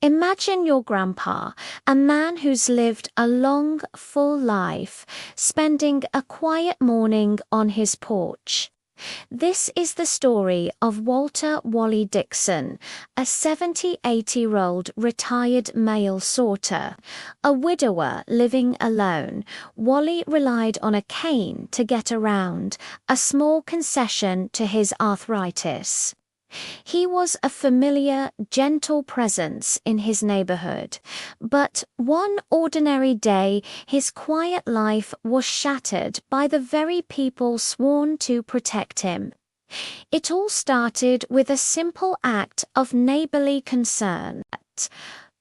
Imagine your grandpa, a man who's lived a long, full life, spending a quiet morning on his porch. This is the story of Walter Wally Dixon, a 78-year-old retired mail sorter. A widower living alone, Wally relied on a cane to get around, a small concession to his arthritis. He was a familiar, gentle presence in his neighborhood, but one ordinary day his quiet life was shattered by the very people sworn to protect him. It all started with a simple act of neighborly concern.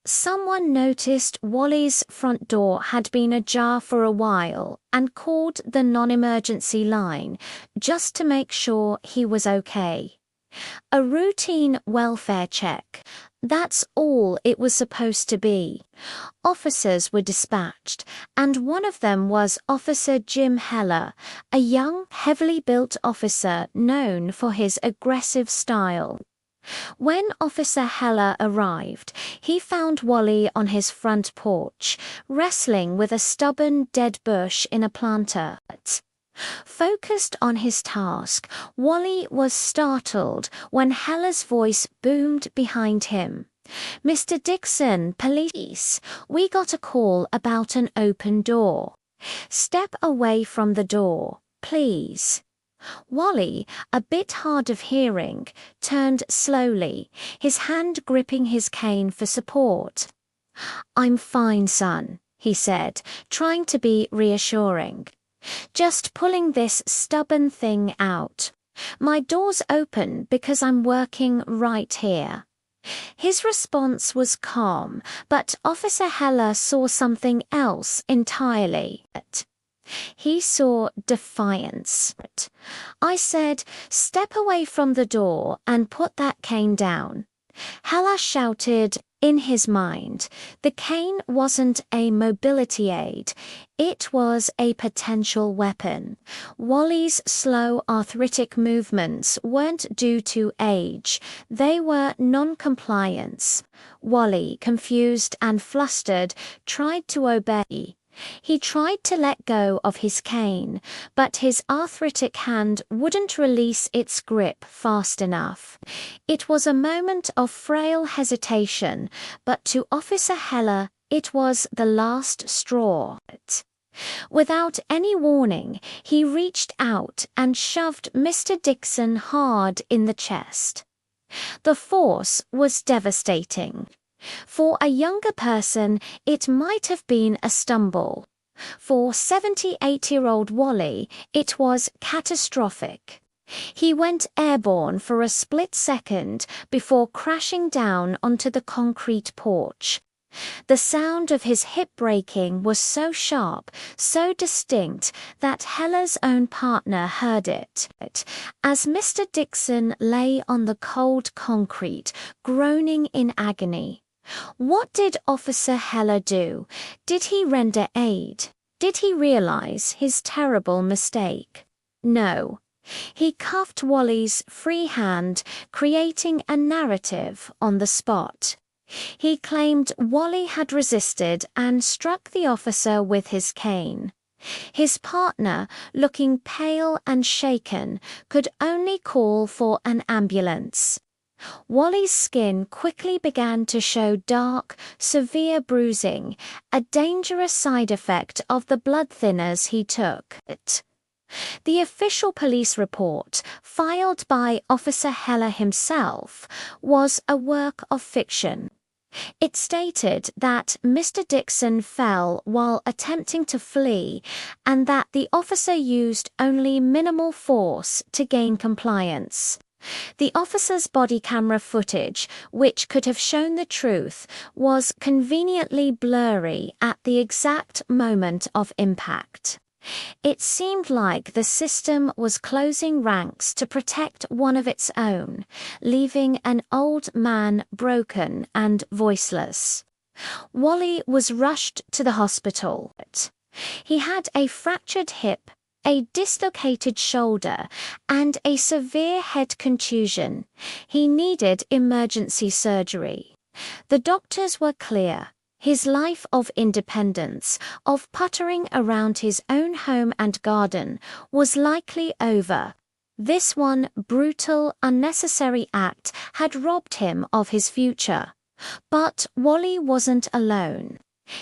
Someone noticed Wally's front door had been ajar for a while and called the non-emergency line just to make sure he was okay. A routine welfare check. That's all it was supposed to be. Officers were dispatched, and one of them was Officer Jim Heller, a young, heavily built officer known for his aggressive style. When Officer Heller arrived, he found Wally on his front porch, wrestling with a stubborn dead bush in a planter. Focused on his task, Wally was startled when Heller's voice boomed behind him. "Mr. Dixon, police, we got a call about an open door. Step away from the door, please." Wally, a bit hard of hearing, turned slowly, his hand gripping his cane for support. "I'm fine, son," he said, trying to be reassuring. "Just pulling this stubborn thing out. My door's open because I'm working right here." His response was calm, but Officer Heller saw something else entirely. He saw defiance. "I said, step away from the door and put that cane down." Heller shouted. In his mind, the cane wasn't a mobility aid, it was a potential weapon. Wally's slow arthritic movements weren't due to age, they were non-compliance. Wally, confused and flustered, tried to obey. He tried to let go of his cane, but his arthritic hand wouldn't release its grip fast enough. It was a moment of frail hesitation, but to Officer Heller it was the last straw. Without any warning, he reached out and shoved Mr. Dixon hard in the chest. The force was devastating. For a younger person, it might have been a stumble. For 78-year-old Wally, it was catastrophic. He went airborne for a split second before crashing down onto the concrete porch. The sound of his hip breaking was so sharp, so distinct, that Heller's own partner heard it. As Mr. Dixon lay on the cold concrete, groaning in agony. What did Officer Heller do? Did he render aid? Did he realize his terrible mistake? No. He cuffed Wally's free hand, creating a narrative on the spot. He claimed Wally had resisted and struck the officer with his cane. His partner, looking pale and shaken, could only call for an ambulance. Wally's skin quickly began to show dark, severe bruising, a dangerous side effect of the blood thinners he took. The official police report, filed by Officer Heller himself, was a work of fiction. It stated that Mr. Dixon fell while attempting to flee and that the officer used only minimal force to gain compliance. The officer's body camera footage, which could have shown the truth, was conveniently blurry at the exact moment of impact. It seemed like the system was closing ranks to protect one of its own, leaving an old man broken and voiceless. Wally was rushed to the hospital. He had a fractured hip, a dislocated shoulder, and a severe head contusion. He needed emergency surgery. The doctors were clear. His life of independence, of puttering around his own home and garden, was likely over. This one brutal, unnecessary act had robbed him of his future. But Wally wasn't alone.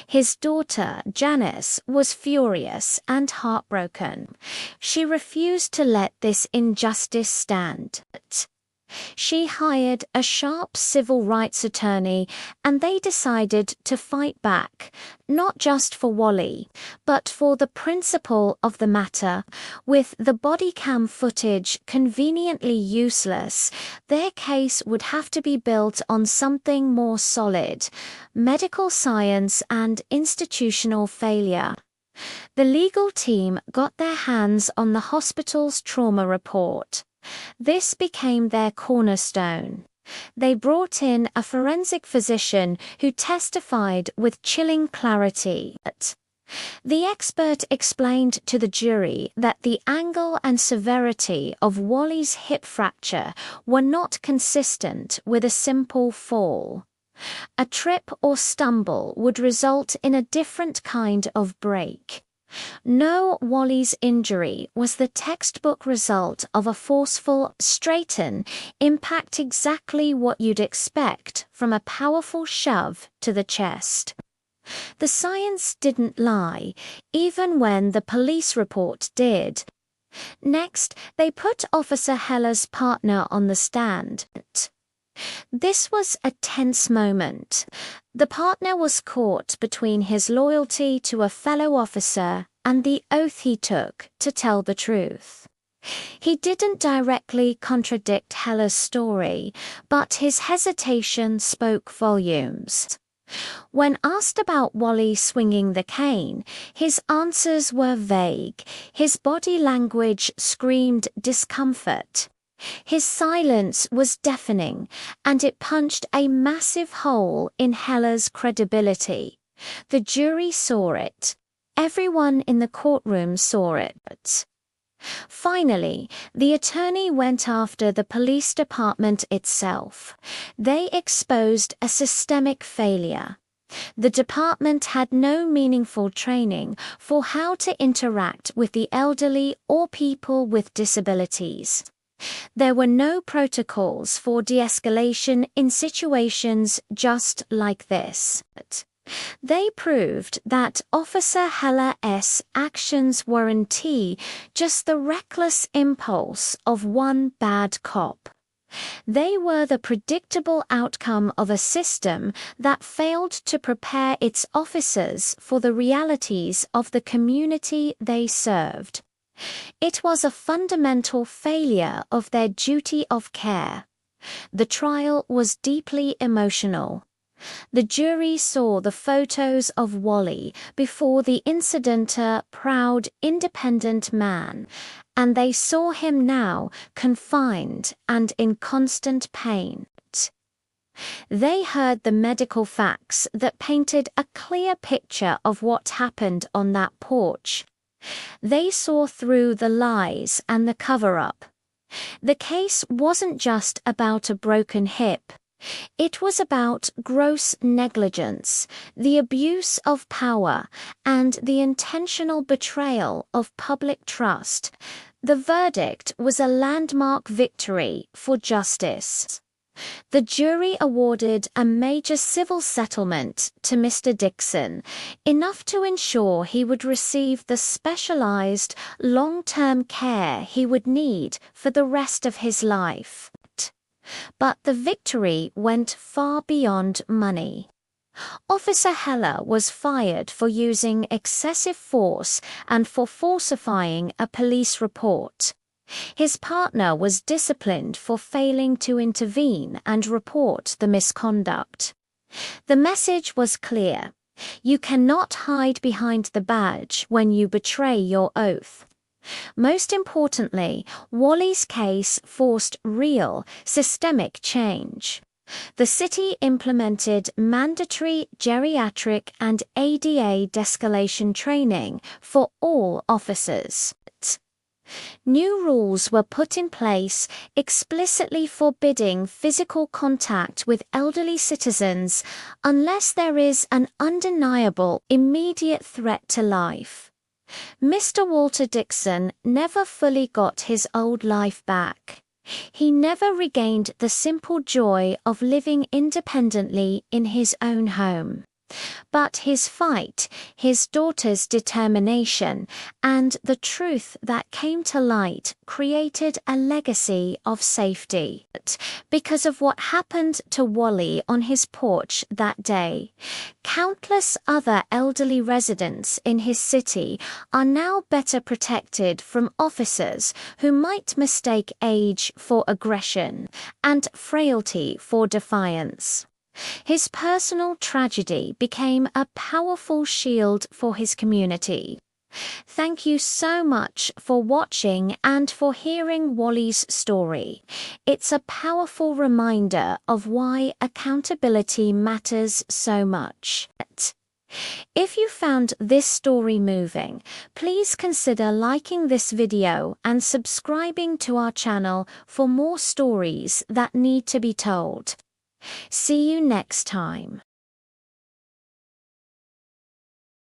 His daughter, Janice, was furious and heartbroken. She refused to let this injustice stand. She hired a sharp civil rights attorney, and they decided to fight back, not just for Wally, but for the principle of the matter. With the body cam footage conveniently useless, their case would have to be built on something more solid: medical science and institutional failure. The legal team got their hands on the hospital's trauma report. This became their cornerstone. They brought in a forensic physician who testified with chilling clarity. The expert explained to the jury that the angle and severity of Wally's hip fracture were not consistent with a simple fall. A trip or stumble would result in a different kind of break. No, Wally's injury was the textbook result of a forceful straighten impact, exactly what you'd expect from a powerful shove to the chest. The science didn't lie, even when the police report did. Next, they put Officer Heller's partner on the stand. This was a tense moment. The partner was caught between his loyalty to a fellow officer and the oath he took to tell the truth. He didn't directly contradict Heller's story, but his hesitation spoke volumes. When asked about Wally swinging the cane, his answers were vague. His body language screamed discomfort. His silence was deafening, and it punched a massive hole in Heller's credibility. The jury saw it. Everyone in the courtroom saw it. Finally, the attorney went after the police department itself. They exposed a systemic failure. The department had no meaningful training for how to interact with the elderly or people with disabilities. There were no protocols for de-escalation in situations just like this. They proved that Officer Heller's actions weren't just the reckless impulse of one bad cop. They were the predictable outcome of a system that failed to prepare its officers for the realities of the community they served. It was a fundamental failure of their duty of care. The trial was deeply emotional. The jury saw the photos of Wally before the incident, a proud, independent man, and they saw him now confined and in constant pain. They heard the medical facts that painted a clear picture of what happened on that porch. They saw through the lies and the cover-up. The case wasn't just about a broken hip. It was about gross negligence, the abuse of power, and the intentional betrayal of public trust. The verdict was a landmark victory for justice. The jury awarded a major civil settlement to Mr. Dixon, enough to ensure he would receive the specialized, long-term care he would need for the rest of his life. But the victory went far beyond money. Officer Heller was fired for using excessive force and for falsifying a police report. His partner was disciplined for failing to intervene and report the misconduct. The message was clear: you cannot hide behind the badge when you betray your oath. Most importantly, Wally's case forced real, systemic change. The city implemented mandatory geriatric and ADA de-escalation training for all officers. New rules were put in place explicitly forbidding physical contact with elderly citizens unless there is an undeniable immediate threat to life. Mr. Walter Dixon never fully got his old life back. He never regained the simple joy of living independently in his own home. But his fight, his daughter's determination, and the truth that came to light created a legacy of safety. Because of what happened to Wally on his porch that day, countless other elderly residents in his city are now better protected from officers who might mistake age for aggression and frailty for defiance. His personal tragedy became a powerful shield for his community. Thank you so much for watching and for hearing Wally's story. It's a powerful reminder of why accountability matters so much. If you found this story moving, please consider liking this video and subscribing to our channel for more stories that need to be told. See you next time.